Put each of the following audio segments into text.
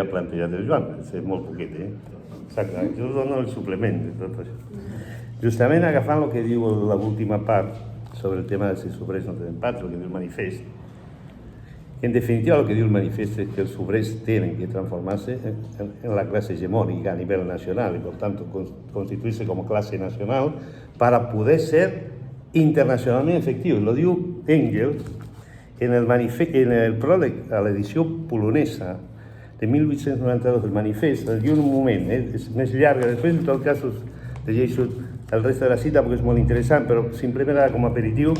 ha plantejat el Joan, és molt poquet, Exacte, jo dono el suplement de tot això. Justament agafant el que diu l'última part sobre el tema de si els obrers no tenen pats, el que diu el manifest, en definitiva el que diu el manifest és que els obrers tenen que transformar-se en la clase hegemónica a nivell nacional y por tanto constituirse como clase nacional para poder ser internacionalment efectius. Lo diu Engels en el pròleg a l'edició polonesa de 1892 del manifest, el diu en un moment, és més llarga, després en tot cas us llegeixo el resto de la cita porque es molt interessant, però simplement com a aperitiu.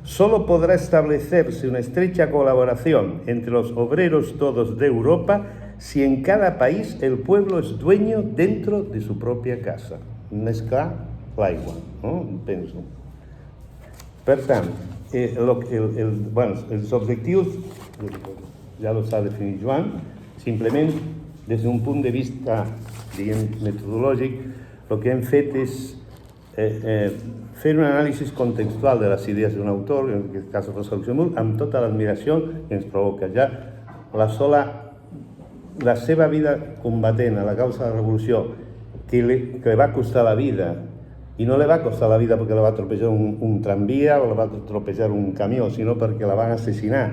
Solo podrá establecerse una estrecha colaboración entre los obreros todos de Europa si en cada país el pueblo es dueño dentro de su propia casa. Més clar, l'aigua, no? Penso. Per tant, els objectius, ja los ha definit Joan, simplement des d'un punt de vista, diguem, metodològic, el que hem fet és fer un anàlisi contextual de les idees d'un autor, en aquest cas Rosa Luxemburg, amb tota l'admiració que ens provoca ja la seva vida combatent a la causa de la revolució, que li va costar la vida, i no li va costar la vida perquè la va tropejar un tramvia o la va tropejar un camió, sinó perquè la van assassinar.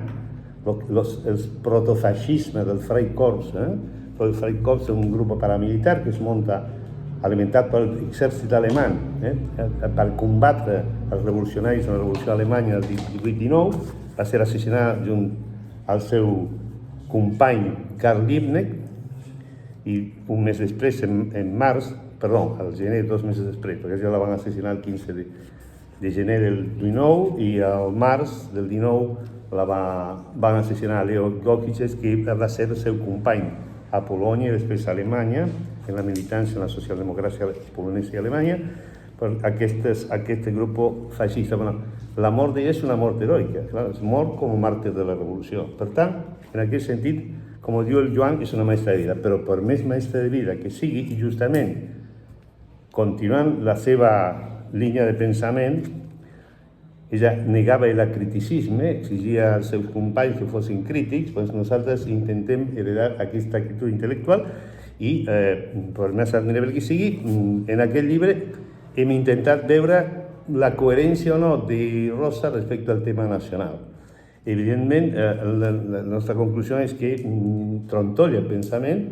El protofascisme del Freikorps, el Freikorps és un grup paramilitar que es munta alimentat pel exèrcit alemany per combatre els revolucionaris en la revolució alemanya del 18-19, va ser assassinat junt al seu company Karl Liebknecht i un mes després, al gener, 2 mesos després, perquè ja la van assassinar el 15 de gener del 19 i al març del 19 van assassinar Leo Gokiches, que va ser el seu company a Polònia i després a Alemanya, en la militància en la socialdemocràcia polonesa i Alemanya, per aquest grup feixista. La mort d'ell és una mort heroica, és mort com a màrtir de la revolució. Per tant, en aquest sentit, com diu el Joan, és una mestra de vida, però per més mestra de vida que sigui, i justament continuant la seva línia de pensament, ella negava el criticisme, exigia als seus companys que fossin crítics, doncs nosaltres intentem heredar aquesta actitud intel·lectual i, per més admirable que sigui, en aquest llibre hem intentat veure la coherència o no de Rosa respecte al tema nacional. Evidentment, la nostra conclusió és que trontolla el pensament,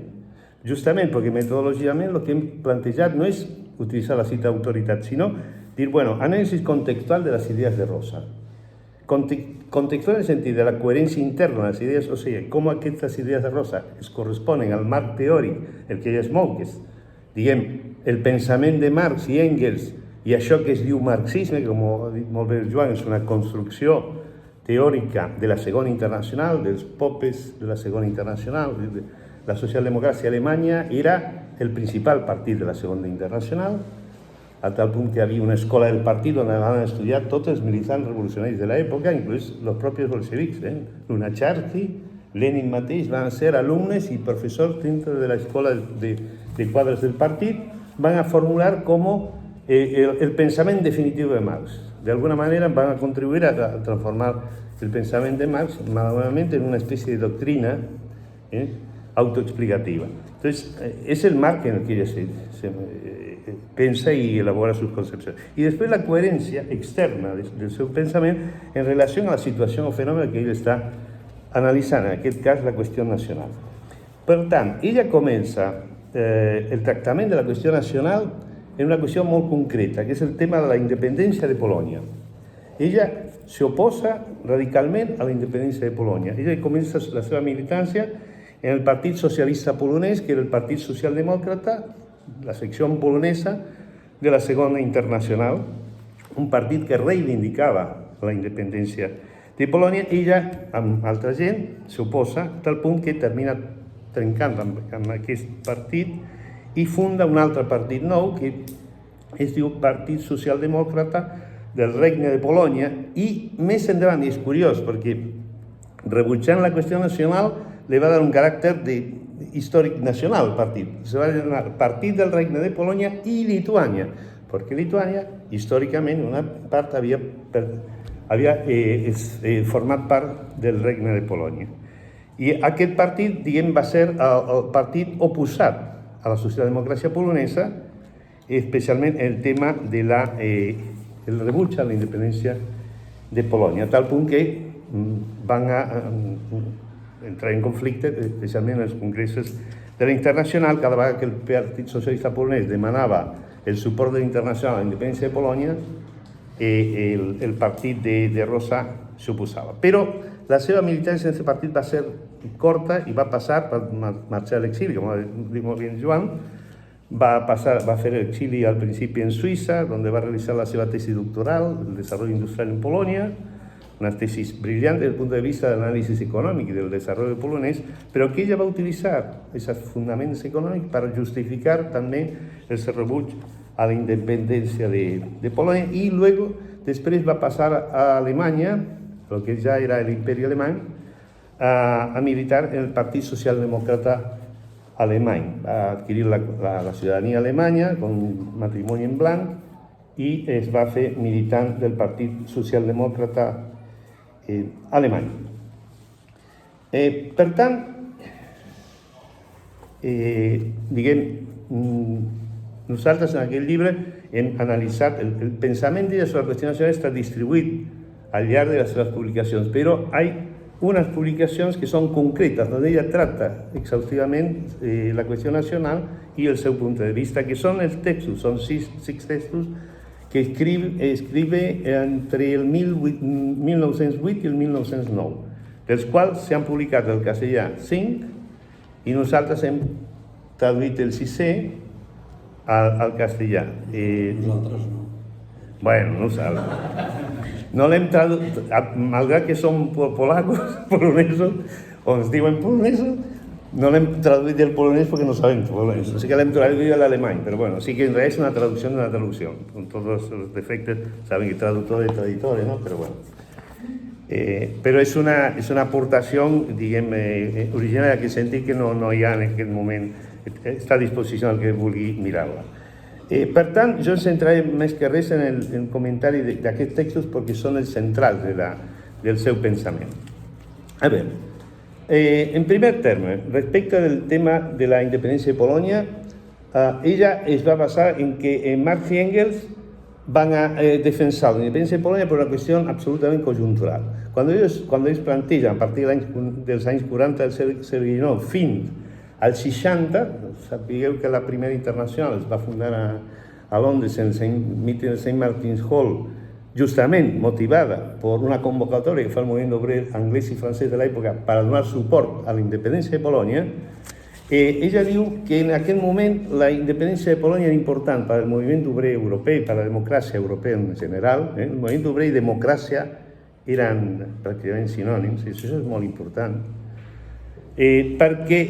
justament perquè metodològicament el que hem plantejat no és utilitzar la cita d'autoritat, sinó dir, anàlisi contextual de les idees de Rosa. Contextual en el sentit de la coherència interna de les idees, o sigui, com aquestes idees de Rosa es corresponen al marc teòric, el que ella es mou, que és, diguem, el pensament de Marx i Engels, i això que es diu marxisme, que com ha dit molt bé el Joan, és una construcció teòrica de la Segona Internacional, dels popes de la Segona Internacional. La socialdemocràcia alemanya era el principal partit de la Segona Internacional, a tal punt que hi havia una escola del partit on van estudiar tots els militants revolucionaris de l'època, inclús els propis bolxevics. Lunacharsky, Lenin mateix van ser alumnes i professors dintre de l'escola de quadres del partit, van a formular com el pensament definitiu de Marx. D'alguna manera van a contribuir a transformar el pensament de Marx malauradament en una espècie de doctrina autoexplicativa. Entonces, és el marc en el que ella se pensa i elabora sus concepcions. I després la coherència externa del seu pensament en relació a la situació o fenomen que ell està analitzant, en aquest cas la qüestió nacional. Per tant, ella comença el tractament de la qüestió nacional en una qüestió molt concreta, que és el tema de la independència de Polònia. Ella s'oposa radicalment a la independència de Polònia. Ella comença la seva militància en el Partit Socialista Polonès, que era el Partit Socialdemòcrata, la secció polonesa de la Segona Internacional, un partit que reivindicava la independència de Polònia. Ella, amb altra gent, s'oposa a tal punt que termina trencant amb aquest partit i funda un altre partit nou que es diu Partit Socialdemòcrata del Regne de Polònia, i més endavant, i és curiós perquè rebutjant la qüestió nacional li va dar un caràcter històric nacional al partit. Se va llamar Partit del Regne de Polònia i Lituània, perquè Lituània, històricament, una part havia format part del Regne de Polònia. I aquest partit, diguem, va ser el partit oposat a la socialdemocràcia polonesa, especialment el tema de el rebuig a la independència de Polònia, a tal punt que van entrar en conflicte, especialment en els congressos de la Internacional. Cada vegada que el Partit Socialista polonès demanava el suport de l'Internacional a la independència de Polònia, el partit de Rosa s'oposava. Però la seva militància en aquest partit va ser corta i va passar per marxar a l'exili, com ha dit molt bé Joan. Va fer l'exili al principi en Suïssa, on va realitzar la seva tesi doctoral, el desarrollo industrial en Polònia, una tesis brillant des del punt de vista de l'anàlisi econòmic i del desenvolupament polonès, però que ella va utilitzar aquests fonaments econòmics per justificar també el seu rebuig a la independència de Polònia, i després va passar a Alemanya, el que ja era l'imperi alemany, a militar en el Partit Socialdemòcrata alemany. Va adquirir la ciutadania alemanya con matrimoni en blanc i es va fer militant del Partit Socialdemòcrata alemany. Per tant, diguem, nosaltres en aquest llibre hem analitzat el pensament de la qüestió nacional, està distribuït al llarg de les seves publicacions, però hi ha unes publicacions que són concretes, on ella tracta exhaustivament la qüestió nacional i el seu punt de vista, que són els textos, són sis textos que escribe entre el 1908 i el 1909, dels quals s'han publicat el castellà 5 i nosaltres hem traduït el 6è al castellà. Nosaltres no. Bueno, no saps. No l'hem traduït, malgrat que som polacos, polonesos, o ens diuen polonesos, no l'hem traduït del polonès perquè no sabem polonès. O sigui que l'hem traduït a l'alemany, però bueno, sí que en realitat és una traducció d'una traducció. Con tots els defectes, saben que traductor de traditore, ¿no? Però bueno. Però és una aportació, diguem, original en aquest sentit que no hi ha en aquest moment, està a disposició del que vulgui mirar-la. Per tant, jo em centraré més que res en el comentari d'aquests textos perquè són els centrals del seu pensament. A veure, en primer terme, respecte del tema de la independència de Polònia, ella es va basar en que Marx i Engels van a defensar la independència de Polònia per una qüestió absolutament conjuntural. Quan ells plantegen, a partir dels anys 40 del segle XIX fins als 60, sapigueu que la primera internacional es va fundar a Londres en el meeting de St. Martin's Hall, justament motivada per una convocatòria que fa el moviment obrer anglès i francès de l'època per donar suport a la independència de Polònia. Ella diu que en aquell moment la independència de Polònia era important per al moviment obrer europeu i per a la democràcia europea en general. El moviment obrer i democràcia eren pràcticament sinònims, i això és molt important, perquè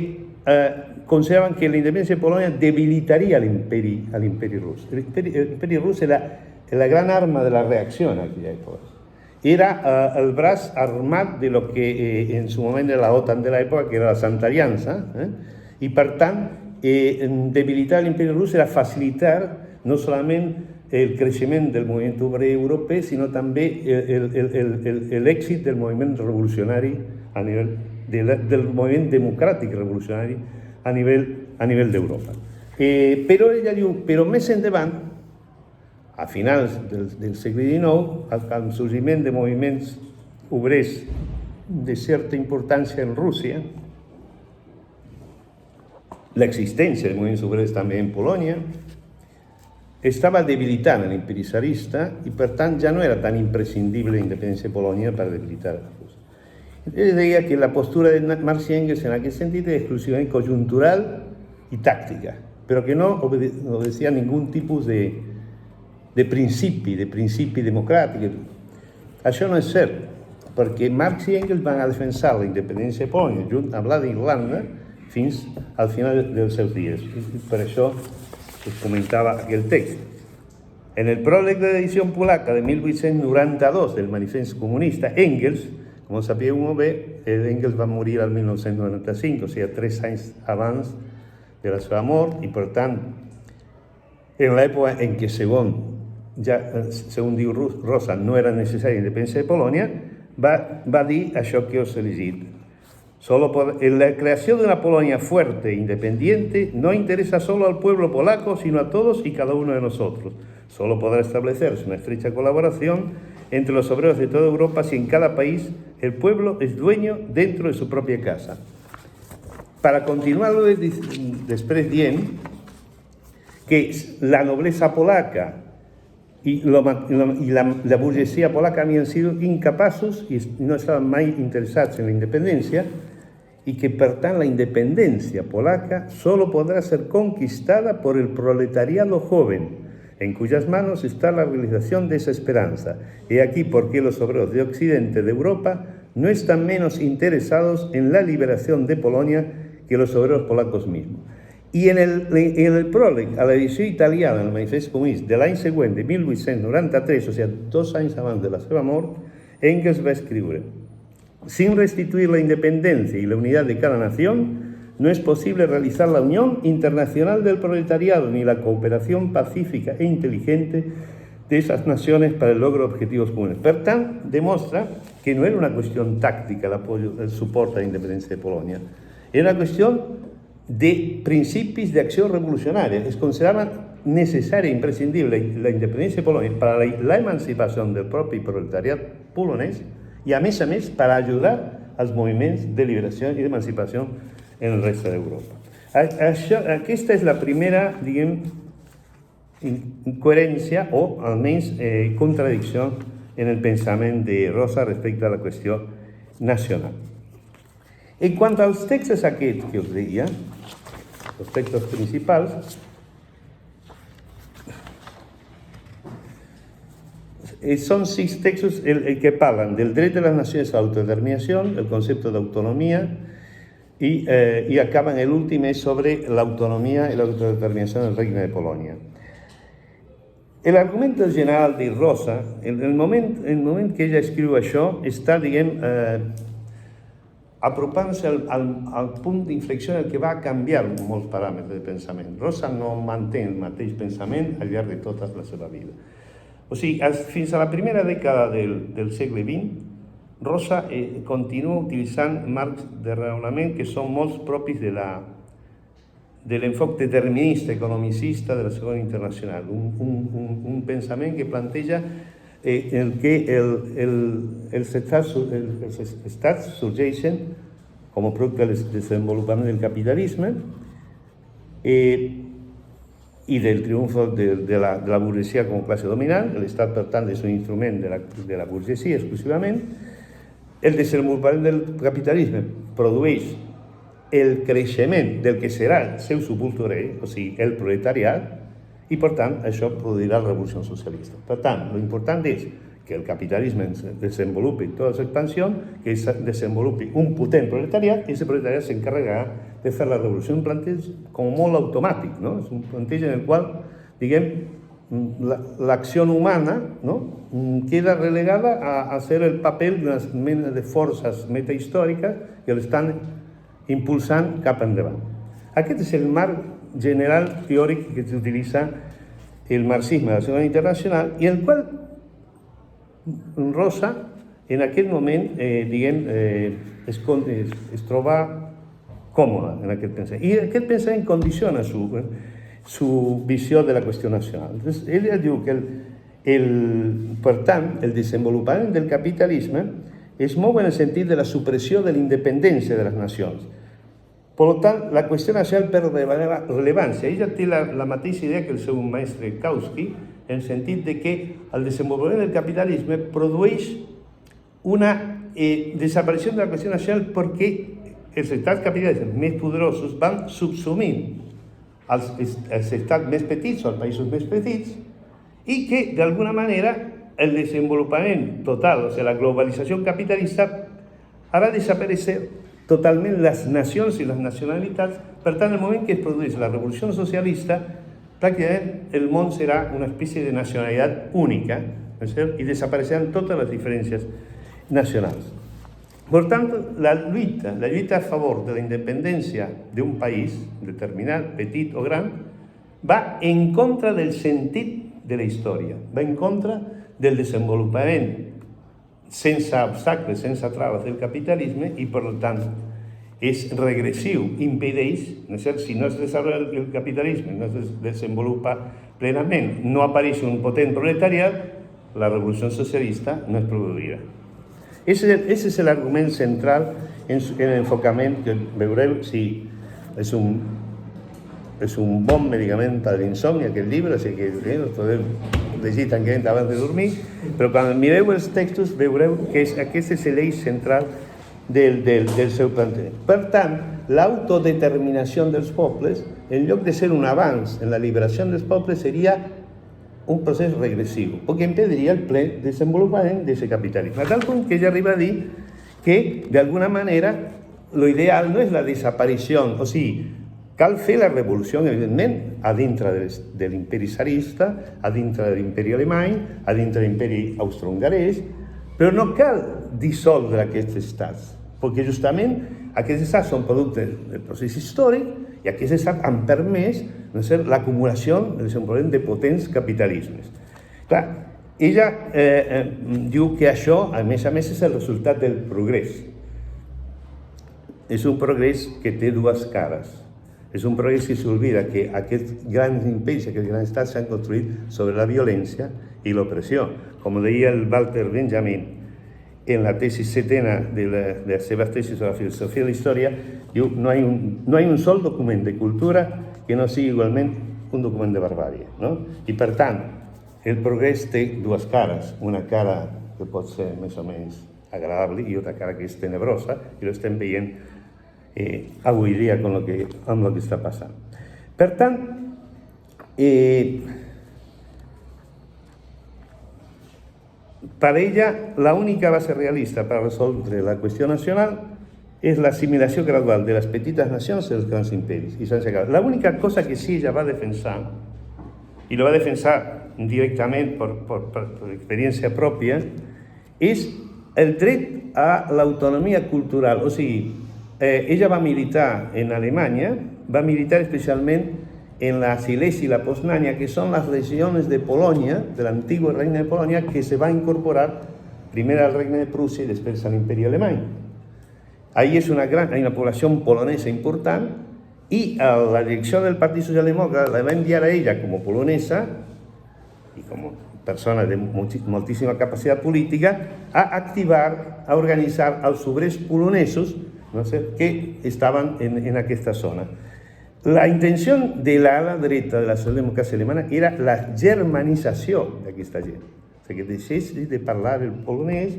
consideraven que la independència de Polònia debilitaria l'imperi rus. L'imperi rus era la gran arma de la reacció en aquella època. Era el braç armat de lo que en su moment era la OTAN de l'època, que era la Santa Aliança, i per tant, debilitar l'imperi rus era facilitar no solament el creixement del moviment obrer europeu, sinó també l'èxit del moviment revolucionari a nivell del moviment democràtic revolucionari a nivell d'Europa. Però ella diu, però més endavant, a finals del segle XIX, amb el sorgiment de moviments obrers de certa importància en Rússia, l'existència de moviments obrers també en Polònia, estava debilitant l'imperi tsarista i per tant ja no era tan imprescindible la independència de Polònia per debilitar la Rússia. Ell deia que la postura de Marx i Engels en aquest sentit era exclusivament conjuntural i tàctica, però que no obedecia a ningú tipus de principi democràtic. Això no és cert, perquè Marx i Engels van a defensar la independència de Polònia junt amb la d'Irlanda fins al final dels seus dies. Per això us comentava aquell text. En el pròleg de l'edició polaca de 1892 del Manifest Comunista, Engels, com sabíeu molt bé, Engels va morir el 1995, o sigui, 3 anys abans de la seva mort, i per tant, en l'època en què, segons diu Rosa, no era necessària la independència de Polònia, va dir això que us he llegit. La creación de una Polonia fuerte e independiente no interesa solo al pueblo polaco, sino a todos y cada uno de nosotros. Solo podrá establecerse una estrecha colaboración entre los obreros de toda Europa si en cada país el pueblo es dueño dentro de su propia casa. Para continuarlo después bien, que la nobleza polaca y la burguesía polaca habían sido incapaces y no estaban más interesados en la independencia, y que, per tant, la independencia polaca solo podrá ser conquistada por el proletariado joven, en cuyas manos está la realización de esa esperanza. He aquí por qué los obreros de Occidente de Europa no están menos interesados en la liberación de Polonia que los obreros polacos mismos. I en el pròleg a l'edició italiana del Manifest Comunista de l'any següent, de 1893, o sigui, 2 anys abans de la seva mort, Engels va escriure: sin restituir la independencia y la unidad de cada nación, no es posible realizar la unión internacional del proletariado ni la cooperación pacífica e inteligente de esas naciones para el logro de objetivos comunes. Per tant, demuestra que no era una cuestión táctica el soporte a la independencia de Polonia, era una cuestión de principios de acción revolucionaria. Es consideraba necesaria e imprescindible la independencia de Polonia para la emancipación del propio proletariado polonés i, a més, per ajudar als moviments de liberació i d'emancipació en el reste d'Europa. Aquesta és la primera, diguem, incoherència o almenys contradicció en el pensament de Rosa respecte a la qüestió nacional. En quant als textos aquests que us deia, els textos principals, son 6 textos que parlan del dret de les nacions a l'autodeterminació, el concepte d'autonomia, i acaben l'últim sobre l'autonomia i l'autodeterminació del Regne de Polònia. L'argument general de Rosa, en el moment que ella escriu això, està, diguem, apropant-se al punt d'inflexió en el que va canviar molts paràmetres de pensament. Rosa no manté el mateix pensament al llarg de tota la seva vida. O sigui, fins a la primera dècada del segle XX, Rosa continua utilitzant marcs de raonament que són molt propis de l'enfoc determinista, economicista de la Segona Internacional. Un pensament que planteja que els estats sorgeixen com a producte del desenvolupament del capitalisme i del triomf de la burguesia com a classe dominant. L'Estat, per tant, és un instrument de la burguesia exclusivament. El desenvolupament del capitalisme produeix el creixement del que serà el seu subultore, o sigui, el proletariat, i, per tant, això produirà la revolució socialista. Per tant, l'important és que el capitalisme desenvolupi tota la seva expansió, que desenvolupi un potent proletariat, i aquest proletariat s'encarregarà de fer la revolució. Un planteig com molt automàtic, no? És un planteig en el qual, diguem, l'acció humana, no? Queda relegada a ser el paper d'una mena de forces metahistòriques que l'estan impulsant cap endavant. Aquest és el marc general teòric que s'utilitza el marxisme de la Segona Internacional i el qual Rosa en aquest moment, diguem, es troba còmoda en aquest pensament. I aquest pensament condiciona su visió de la qüestió nacional. Entonces, ella diu que, per tant, el desenvolupament del capitalisme es mou en el sentit de la supressió de la independència de les nacions. Per tant, la qüestió nacional perd rellevància. Ella té la mateixa idea que el seu mestre Kautsky, en el sentit de que el desenvolupament del capitalisme produeix una desaparició de la qüestió nacional perquè els estats capitalistes més poderosos van subsumint els estats més petits o els països més petits i que, d'alguna manera, el desenvolupament total, o sigui, la globalització capitalista, harà desaparèixer totalment les nacions i les nacionalitats. Per tant, en el moment que es produeix la revolució socialista, pràcticament el món serà una espècie de nacionalitat única, i desapareixeran totes les diferències nacionals. Per tant, la lluita a favor de la independència d'un país determinat, petit o gran, va en contra del sentit de la història, va en contra del desenvolupament sense obstacles, sense traves del capitalisme i, per tant, és regressiu, impedeix, no és cert? Si no es desenvolupa el capitalisme, no es desenvolupa plenament, no apareix un potent proletariat, la revolució socialista no es produirà. Ese és l'argument central en l'enfocament que veureu si és un bon medicament per l'insomni, aquest llibre, així que el podeu llegir tranquil·lament abans de dormir, però quan mireu els textos veureu que aquest és l'eix central del seu plantejament. Per tant, l'autodeterminació dels pobles, en lloc de ser un avanç en la liberació dels pobles, seria un procés regressiu, perquè impediria el ple desenvolupament d'aquest capitalisme. A tal punt que ella arriba a dir que, d'alguna manera, l'ideal no és la desaparició, o sigui, cal fer la revolució, evidentment, a dintre de l'imperi tsarista, a dintre de l'imperi alemany, a dintre de l'imperi austro-hongarès, però no cal dissoldre aquests estats, perquè justament aquests estats són producte del procés històric i aquests estats han permès l'acumulació, el desenvolupament de potents capitalismes. Clar, ella diu que això, a més, és el resultat del progrés. És un progrés que té dues cares. És un progrés que s'oblida que aquests grans imperis, aquests grans estats s'han construït sobre la violència i l'opressió. Com deia el Walter Benjamin en la tesi setena de les seves tesis sobre la filosofia de la història, diu no hay un sol document de cultura que no sigui igualment un document de barbàrie. No? I per tant, el progrés té dues cares, una cara que pot ser més o menys agradable i una cara que és tenebrosa, i ho estem veient avui dia amb el que està passant. Per tant, per ella, l'única base realista per resoldre la qüestió nacional és l'assimilació gradual de les petites nacions i dels grans imperis. L'única cosa que sí ella va defensar, i lo va defensar directament per experiència pròpia, és el dret a l'autonomia cultural. O sigui, ella va militar en Alemanya, va militar especialment en la Silesia y la Poznania, que son las regiones de Polonia, del antiguo reino de Polonia, que se va a incorporar primero al reino de Prusia y después al imperio alemán. Ahí hay una población polonesa importante, y a la dirección del Partido Socialdemòcrata la va enviar a ella como polonesa y como persona de moltíssima capacitat política a activar, a organitzar els obrers polonesos, no sé, que estaven en aquesta zona. La intenció de l'ala dreta de la socialdemocràcia alemana era la germanització d'aquesta gent, o sigui, que deixés de parlar el polonès,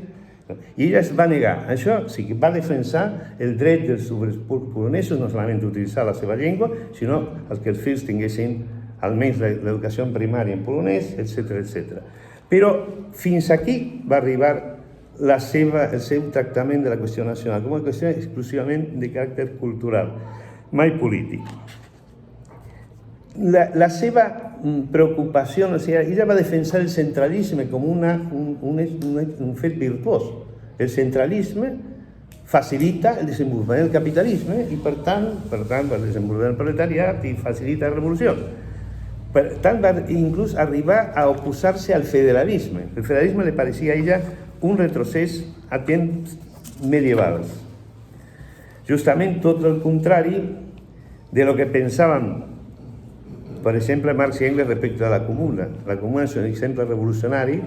i ella es va negar. Això sí que va defensar el dret dels obrers polonesos no solament d'utilitzar la seva llengua, sinó que els fills tinguessin almenys l'educació primària en polonès, etc. Però fins aquí va arribar el seu tractament de la qüestió nacional, com a qüestió exclusivament de caràcter cultural, mai polític. La seva preocupació, o sigui, ella va defensar el centralisme com un fet virtuós. El centralisme facilita el desenvolupament del capitalisme i, per tant, per desenvolupar el proletariat i facilita la revolució. Per tant, va inclús arribar a oposar-se al federalisme. El federalisme li parecia a ella un retrocés a temps medievals. Justament tot el contrari de lo que pensaven, per exemple, Marx i Engels respecte a la comuna. La comuna és un exemple revolucionari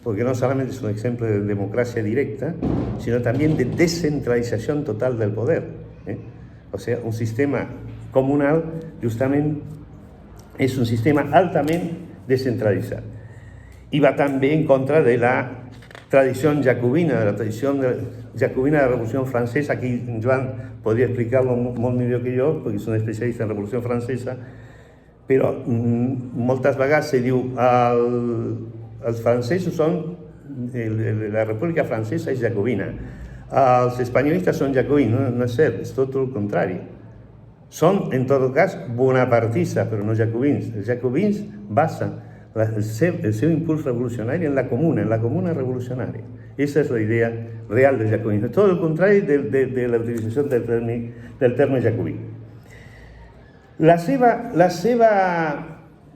perquè no solament és un exemple de democràcia directa, sinó també de descentralització total del poder. O sigui, un sistema comunal justament és un sistema altament descentralitzat. I va també en contra de la tradició jacobina, de la tradició jacobina de la Revolució Francesa. Aquí Joan podria explicar-lo molt millor que jo, perquè és un especialista en la Revolució Francesa, però moltes vegades se diu els francesos són, la República Francesa és jacobina, els espanyolistes són jacobins, no és cert, és tot el contrari. Són, en tot cas, bonapartistes, però no jacobins. Els jacobins basen el seu impuls revolucionari en la comuna revolucionària. Aquesta és la idea real del jacobinisme. Tot el contrari de la utilització del terme jacobí. La seva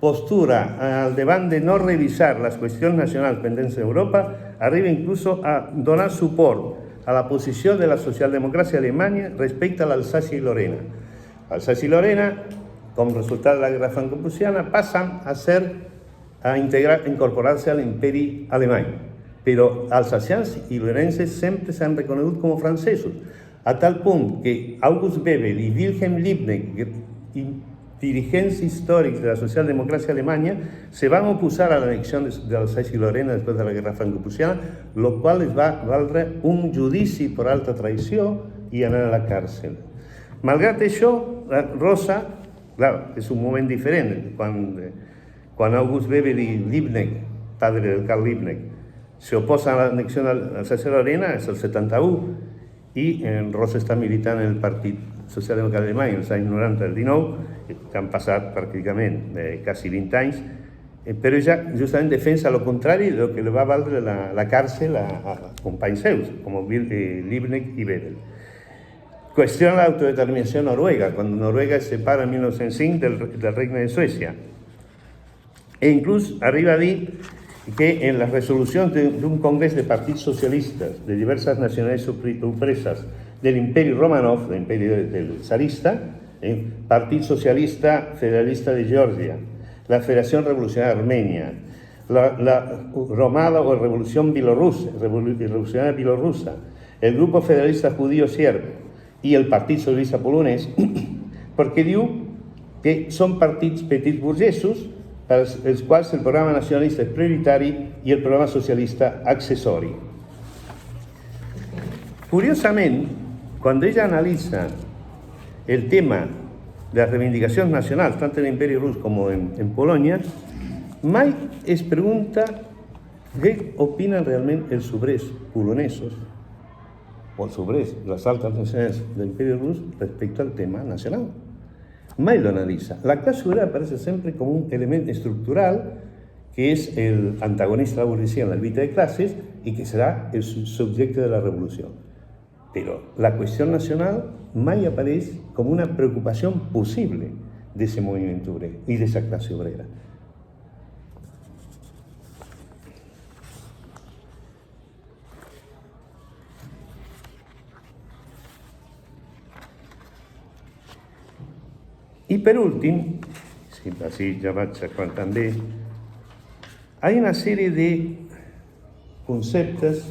postura al davant de no revisar les qüestions nacionals pendents d'Europa arriba inclús a donar suport a la posició de la socialdemocràcia alemanya respecte a l'Alsàcia i Lorena. Alsàcia i Lorena, com a resultat de la guerra franco-prussiana, passen a incorporar-se a l'imperi alemany. Però alsacians i lorenses sempre s'han reconegut com a francesos, a tal punt que August Bebel i Wilhelm Liebknecht, dirigents històrics de la socialdemocràcia alemanya, se van oposar a l'anexió de Alsàcia i Lorena després de la guerra franco-prussiana, lo qual les va valdre un judici per alta traïció i anar a la càrcel. Malgrat això, Rosa, clar, és un moment diferent, quan August Bebel i Liebknecht, padre del Karl Liebknecht, se oposen a l'anexió d'Alsàcia i Lorena, és el 71, i Rosa està militant en el Partit Socialdemòcrata Alemany en els anys 90 del 19, que han passat pràcticament quasi 20 anys, però ella justament defensa el contrari del que li va valdre la càrcel a companys seus, com Liebknecht i Bebel. Qüestiona l'autodeterminació noruega, quan Noruega es separa en 1905 del Regne de Suècia. E inclús arriba a dir que en las resolucions d'un congrés de partits socialistes de diversas nacionalidades opresas del Imperi Romanov, del Imperi del Tsarista, Partit Socialista Federalista de Georgia, la Federación Revolucionaria Armenia, la Romada o Revolución Revolucionaria Bielorrusa, el Grupo Federalista Judío Siervo i el Partit Socialista Polonès, perquè diu que són partits petits burgesos per als quals el programa nacionalista és prioritari i el programa socialista accessori. Curiosament, quan ella analitza el tema de las reivindicacions nacionals, tant en l'Imperi Rus com en Polònia, mai es pregunta què opinen realment els obrers polonesos o els obrers de les altres nacionals de l'Imperi Rus respecte al tema nacional. Mai lo analiza. La clase obrera aparece siempre como un elemento estructural que es el antagonista de la burguesía en la lucha de clases y que será el subjecto de la revolución. Pero la cuestión nacional mai aparece como una preocupación posible de ese movimiento obrero y de esa clase obrera. I per últim, així ja vaig acabant també, hi ha una sèrie de conceptes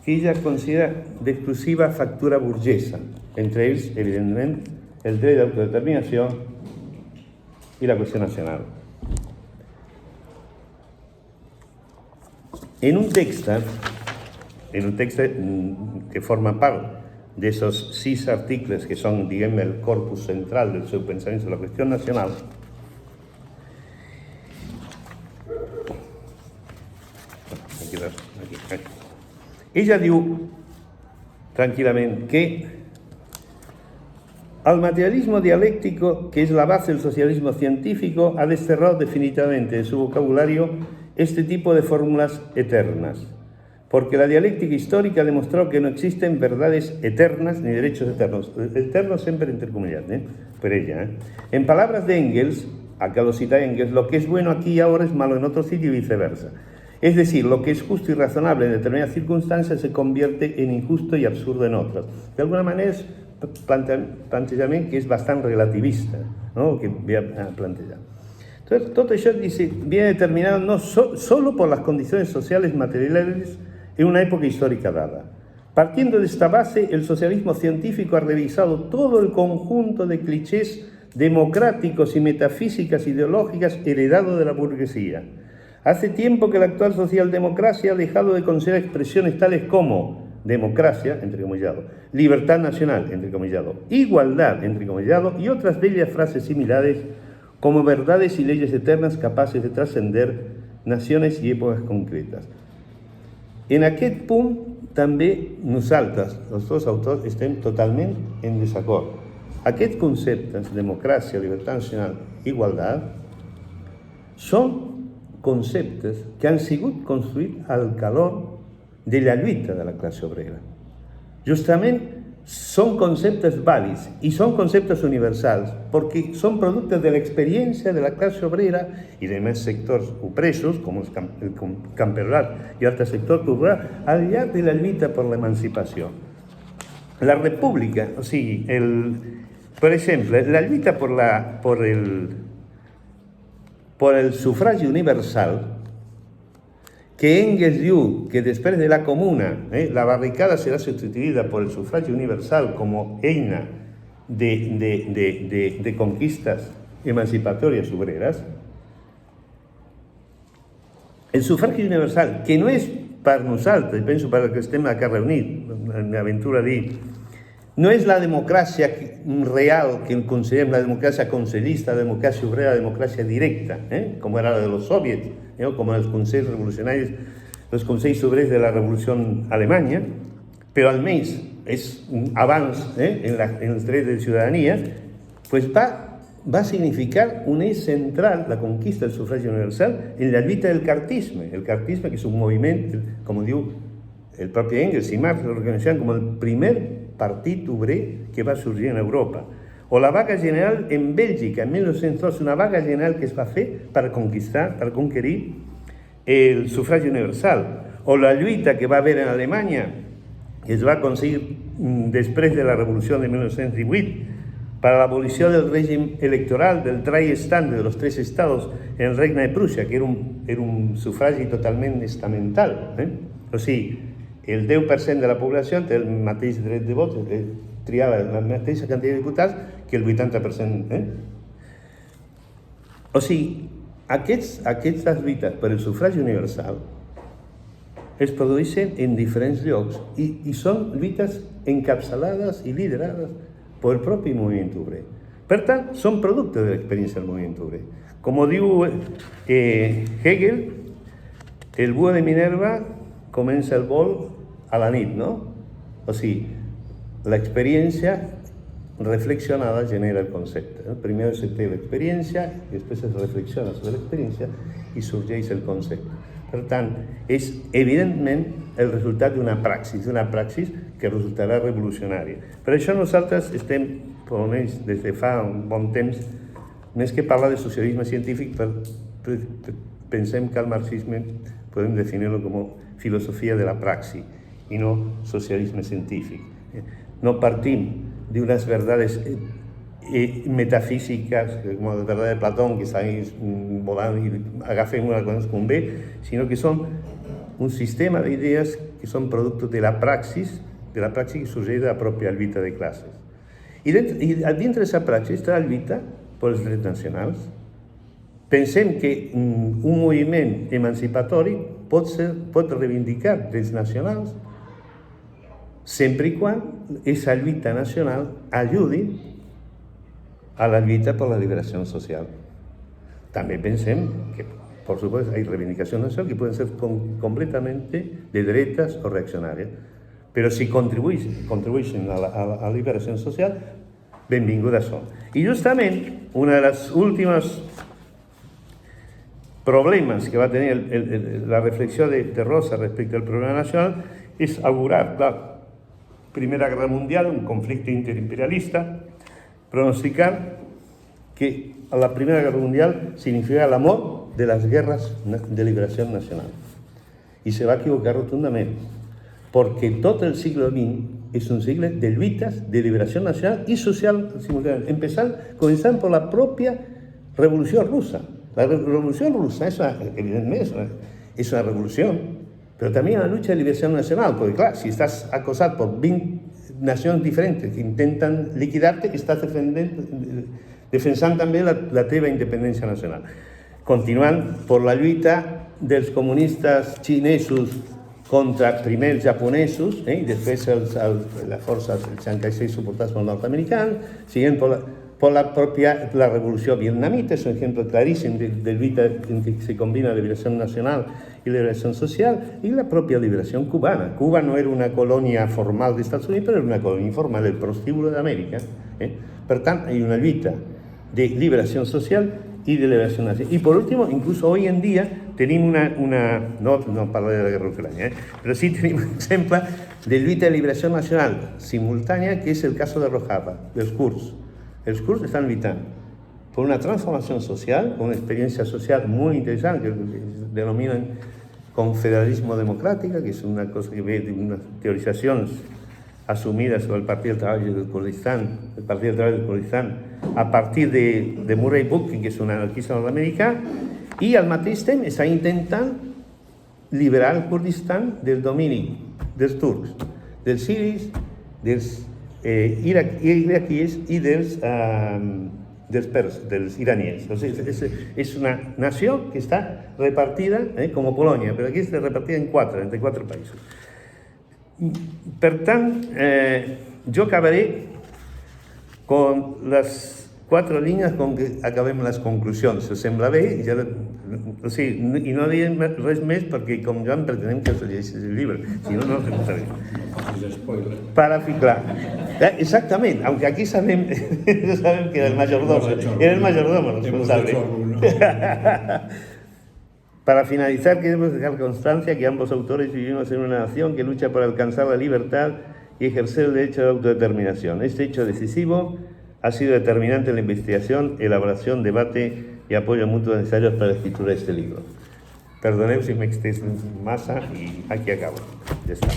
que ella considera d'exclusiva factura burgesa, entre ells, evidentment, el dret d'autodeterminació i la qüestió nacional. En un text que forma part de esos 6 articles que son, digamos, el corpus central del seu pensament sobre la qüestió nacional, ella diu tranquilament que al materialismo dialéctico, que es la base del socialismo científico, ha desterrado definitivamente de su vocabulario este tipo de fórmulas eternas. Porque la dialéctica histórica ha demostrado que no existen verdades eternas ni derechos eternos. Eternos siempre intercomillado, por ella. En palabras de Engels, acá lo cita Engels, lo que es bueno aquí y ahora es malo en otro sitio y viceversa. Es decir, lo que es justo y razonable en determinadas circunstancias se convierte en injusto y absurdo en otras. De alguna manera es plantejament que és bastant relativista, ¿no? Que voy a plantear. Entonces, todo ello viene determinado no solo por las condiciones sociales materiales en una época histórica dada. Partiendo de esta base, el socialismo científico ha revisado todo el conjunto de clichés democráticos y metafísicas ideológicas heredados de la burguesía. Hace tiempo que la actual socialdemocracia ha dejado de considerar expresiones tales como democracia, entrecomillado, libertad nacional, entrecomillado, igualdad, entrecomillado, y otras bellas frases similares como verdades y leyes eternas capaces de trascender naciones y épocas concretas. En aquest punt també nosaltres, els dos autors, estem totalment en desacord. Aquests conceptes, democràcia, llibertat nacional, igualtat, són conceptes que han sigut construïts al calor de la lluita de la classe obrera. Justament són conceptes vàlids i són conceptes universals perquè són productes de l'experiència de la classe obrera i de més sectors opresos, com el camperolat i altres sectors populars, al llarg de la lluita per l'emancipació. La república, o sigui, per exemple, la lluita por el sufragi universal, que Engels diu que després de la Comuna la barricada serà substituïda per el sufragi universal com a eina de conquistes emancipatòries obreres. El sufragi universal, que no és per nosaltres, penso per que estem aquí reunits, m'aventuro a dir, no és la democràcia real que considerem la democràcia consellista, la democràcia obrera, la democràcia directa, com era la de los soviets, com els consells revolucionaris, els consells obrers de la revolució alemanya, però almenys és abans en els drets de ciutadania, pues va significar un eix central, la conquista del sufragi universal, en la lluita del cartisme. El cartisme, que és un moviment, com diu el propi Engels i Marx, lo reconeixen com el primer partit obrer que va sorgir en Europa. O la vaga general en Bèlgica, en 1902, una vaga general que es va fer per conquerir el sufragi universal. O la lluita que va haver en Alemanya, que es va aconseguir després de la revolució de 1918, per a l'abolició del règim electoral del Dreistand de los tres estados en el Regne de Prússia, que era un sufragi totalment estamental. O sigui, el 10% de la població té el mateix dret de vot, triava la mateixa quantitat de diputats que el 80%. O sigui, aquestes lluites per el sufragi universal es produeixen en diferents llocs i són lluites encapçalades i liderades pel propi moviment obrer. Per tant, són producte de l'experiència del moviment obrer. Com diu Hegel, el búho de Minerva comença el vol a la nit, no? O sigui, l'experiència reflexionada genera el concepte. Primer se té l'experiència, després es reflexiona sobre l'experiència i sorgeix el concepte. Per tant, és evidentment el resultat d'una praxis que resultarà revolucionària. Per això nosaltres estem, almenys des de fa un bon temps, més que parlar de socialisme científic, pensem que el marxisme podem definir-lo com a filosofia de la praxi i no socialisme científic. No partim d'unes verdades metafísiques, com la verdad de Platón, que segueix volant i agafem una quan ens convé, sinó que són un sistema d'idees que són producte de la praxis que sorgeix de la pròpia lluita de classes. I dintre d'aquesta praxis està la lluita pels drets nacionals. Pensem que un moviment emancipatori pot reivindicar drets nacionals sempre i quan aquesta lluita nacional ajudi a la lluita per la liberació social. També pensem que, por supuesto, hay reivindicacions nacionals que pueden ser completamente de dretes o reaccionàries, però si contribueixen a la liberació social, benvingudes són. I justament, un dels últims problemes que va tenir la reflexió de Rosa respecte al problema nacional és augurar la Primera Guerra Mundial, un conflicte interimperialista, pronosticar que la Primera Guerra Mundial significa la mort de las guerras de liberación nacional. Y se va a equivocar rotundament, porque tot el siglo XX és un sigle de lluites de liberació nacional i social simultàniament, començant per la pròpia Revolució Russa. La Revolució Russa, evidentment, és una revolució, però també una lucha de liberació nacional, perquè, clar, si estàs acosat per 20 nacions diferents que intenten liquidar-te, estàs defensant també la teva independència nacional. Continuant per la lluita dels comunistes xinesos contra primer els japonesos i després les forces del 66 suportades pels nord-americans, siguent per la revolució vietnamita, és un exemple claríssim de lluita en què se combina la liberació nacional i la liberació social i la pròpia liberació cubana. Cuba no era una colònia formal dels Estats Units, però era una colònia informal del prostíbulo d'Amèrica. Per tant, hi ha una lluita de liberació social y de liberación nacional. Y por último, incluso hoy en día tenemos no parlo de la guerra ucraniana, pero sí tenemos un ejemplo de lucha de liberación nacional simultánea, que es el caso de Rojava, de los kurds. Los kurds están luchando por una transformación social, una experiencia social muy interesante, que denominan confederalismo democrático, que es una cosa que ve de unas teorizaciones asumidas sobre el Partido del Trabajo del Kurdistán, a partir de Murray Bookchin, que es un anarquista norteamericano, y al mateix temps está intentando liberar el Kurdistán del dominio dels turcs, dels siris, dels iraquíes y dels iraníes. O sea, es una nación que está repartida como Polonia, pero aquí está repartida entre cuatro países. Per tant, jo acabaré con les 4 línies com que acabem les conclusions. Si us sembla bé, ja, o sigui, i no direm res més perquè, com Joan, pretenem que us llegeixis el llibre. Si no, no us estaré. Para clar. Exactament, aunque aquí sabem que era el mayordomo. Era el mayordomo responsable. Para finalizar, queremos dejar constancia que ambos autores vivimos en una nación que lucha por alcanzar la libertad y ejercer el derecho de autodeterminación. Este hecho decisivo ha sido determinante en la investigación, elaboración, debate y apoyo mutuo necesarios para la escritura de este libro. Perdoneu si me extenso masa y aquí acabo. Ya está.